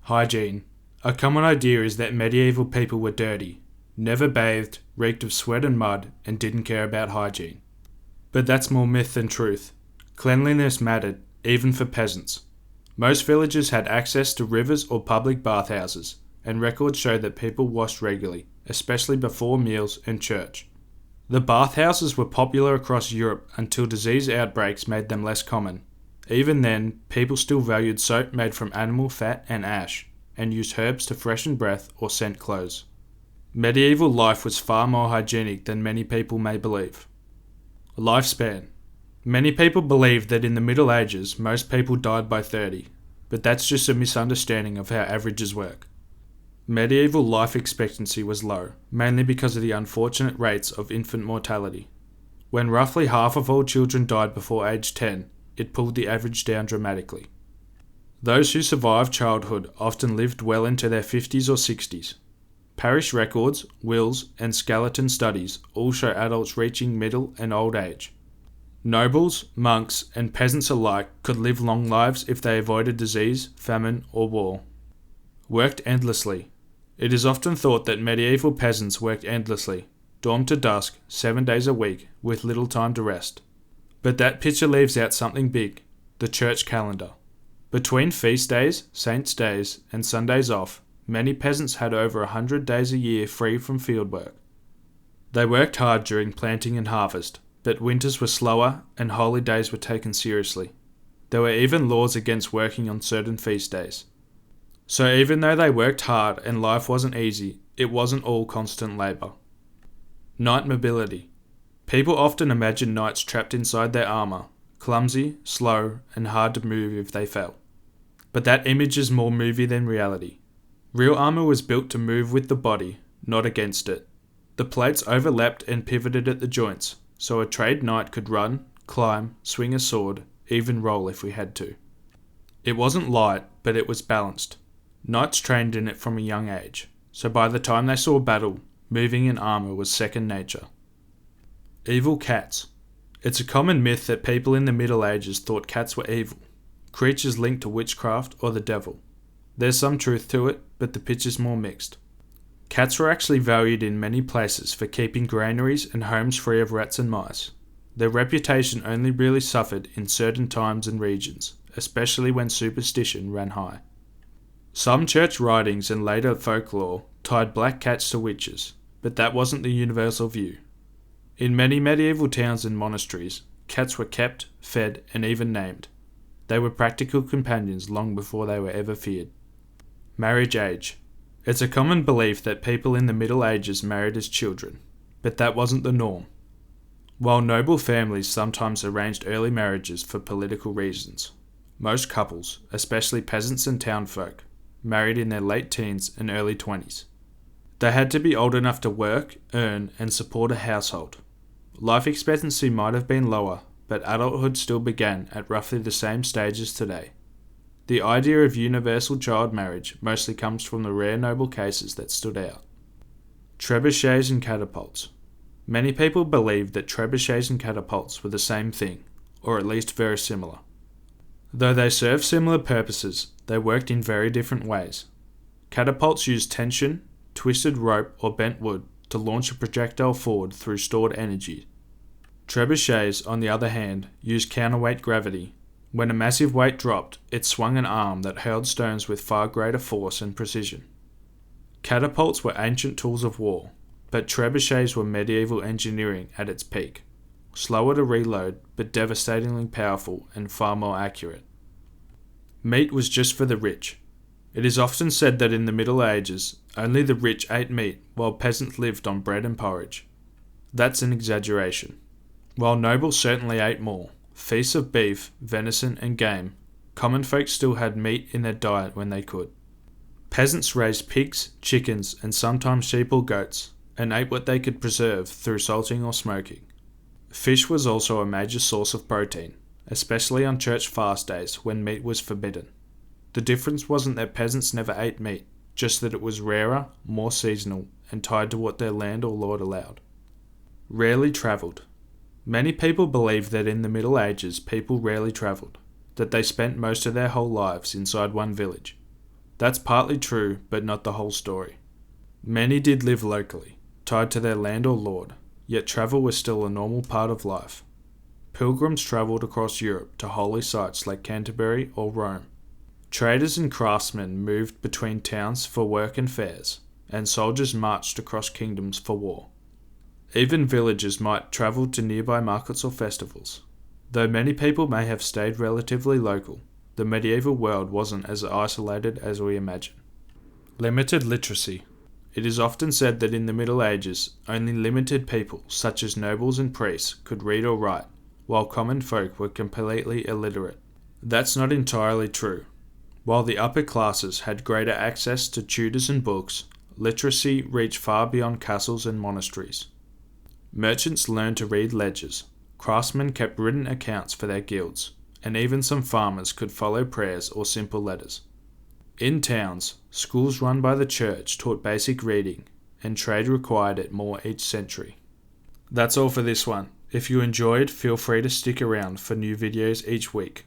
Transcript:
Hygiene. A common idea is that medieval people were dirty, never bathed, reeked of sweat and mud, and didn't care about hygiene. But that's more myth than truth. Cleanliness mattered, even for peasants. Most villages had access to rivers or public bathhouses, and records show that people washed regularly, especially before meals and church. The bathhouses were popular across Europe until disease outbreaks made them less common. Even then, people still valued soap made from animal fat and ash, and used herbs to freshen breath or scent clothes. Medieval life was far more hygienic than many people may believe. Lifespan. Many people believe that in the Middle Ages most people died by 30, but that's just a misunderstanding of how averages work. Medieval life expectancy was low, mainly because of the unfortunate rates of infant mortality. When roughly half of all children died before age 10, it pulled the average down dramatically. Those who survived childhood often lived well into their 50s or 60s. Parish records, wills, and skeleton studies all show adults reaching middle and old age. Nobles, monks, and peasants alike could live long lives if they avoided disease, famine, or war. Worked endlessly. It is often thought that medieval peasants worked endlessly, dawn to dusk, 7 days a week, with little time to rest. But that picture leaves out something big: the church calendar. Between feast days, saints' days, and Sundays off, many peasants had over 100 days a year free from fieldwork. They worked hard during planting and harvest, but winters were slower and holy days were taken seriously. There were even laws against working on certain feast days. So even though they worked hard and life wasn't easy, it wasn't all constant labour. Night mobility. People often imagine knights trapped inside their armour, clumsy, slow, and hard to move if they fell. But that image is more movie than reality. Real armour was built to move with the body, not against it. The plates overlapped and pivoted at the joints, so a trained knight could run, climb, swing a sword, even roll if we had to. It wasn't light, but it was balanced. Knights trained in it from a young age, so by the time they saw battle, moving in armour was second nature. Evil cats. It's a common myth that people in the Middle Ages thought cats were evil, creatures linked to witchcraft or the devil. There's some truth to it, but the picture's more mixed. Cats were actually valued in many places for keeping granaries and homes free of rats and mice. Their reputation only really suffered in certain times and regions, especially when superstition ran high. Some church writings and later folklore tied black cats to witches, but that wasn't the universal view. In many medieval towns and monasteries, cats were kept, fed, and even named. They were practical companions long before they were ever feared. Marriage age. It's a common belief that people in the Middle Ages married as children, but that wasn't the norm. While noble families sometimes arranged early marriages for political reasons, most couples, especially peasants and townfolk, married in their late teens and early 20s. They had to be old enough to work, earn, and support a household. Life expectancy might have been lower, but adulthood still began at roughly the same stage as today. The idea of universal child marriage mostly comes from the rare noble cases that stood out. Trebuchets and catapults. Many people believe that trebuchets and catapults were the same thing, or at least very similar. Though they served similar purposes, they worked in very different ways. Catapults used tension, twisted rope or bent wood to launch a projectile forward through stored energy. Trebuchets, on the other hand, used counterweight gravity. When a massive weight dropped, it swung an arm that hurled stones with far greater force and precision. Catapults were ancient tools of war, but trebuchets were medieval engineering at its peak. Slower to reload, but devastatingly powerful and far more accurate. Meat was just for the rich. It is often said that in the Middle Ages, only the rich ate meat while peasants lived on bread and porridge. That's an exaggeration. While nobles certainly ate more, feasts of beef, venison and game, common folk still had meat in their diet when they could. Peasants raised pigs, chickens and sometimes sheep or goats, and ate what they could preserve through salting or smoking. Fish was also a major source of protein, especially on church fast days when meat was forbidden. The difference wasn't that peasants never ate meat, just that it was rarer, more seasonal, and tied to what their land or lord allowed. Rarely travelled. Many people believe that in the Middle Ages people rarely travelled, that they spent most of their whole lives inside one village. That's partly true, but not the whole story. Many did live locally, tied to their land or lord, yet travel was still a normal part of life. Pilgrims travelled across Europe to holy sites like Canterbury or Rome. Traders and craftsmen moved between towns for work and fairs, and soldiers marched across kingdoms for war. Even villagers might travel to nearby markets or festivals. Though many people may have stayed relatively local, the medieval world wasn't as isolated as we imagine. Limited literacy. It is often said that in the Middle Ages, only limited people, such as nobles and priests, could read or write, while common folk were completely illiterate. That's not entirely true. While the upper classes had greater access to tutors and books, literacy reached far beyond castles and monasteries. Merchants learned to read ledgers, craftsmen kept written accounts for their guilds, and even some farmers could follow prayers or simple letters. In towns, schools run by the church taught basic reading, and trade required it more each century. That's all for this one. If you enjoyed, feel free to stick around for new videos each week.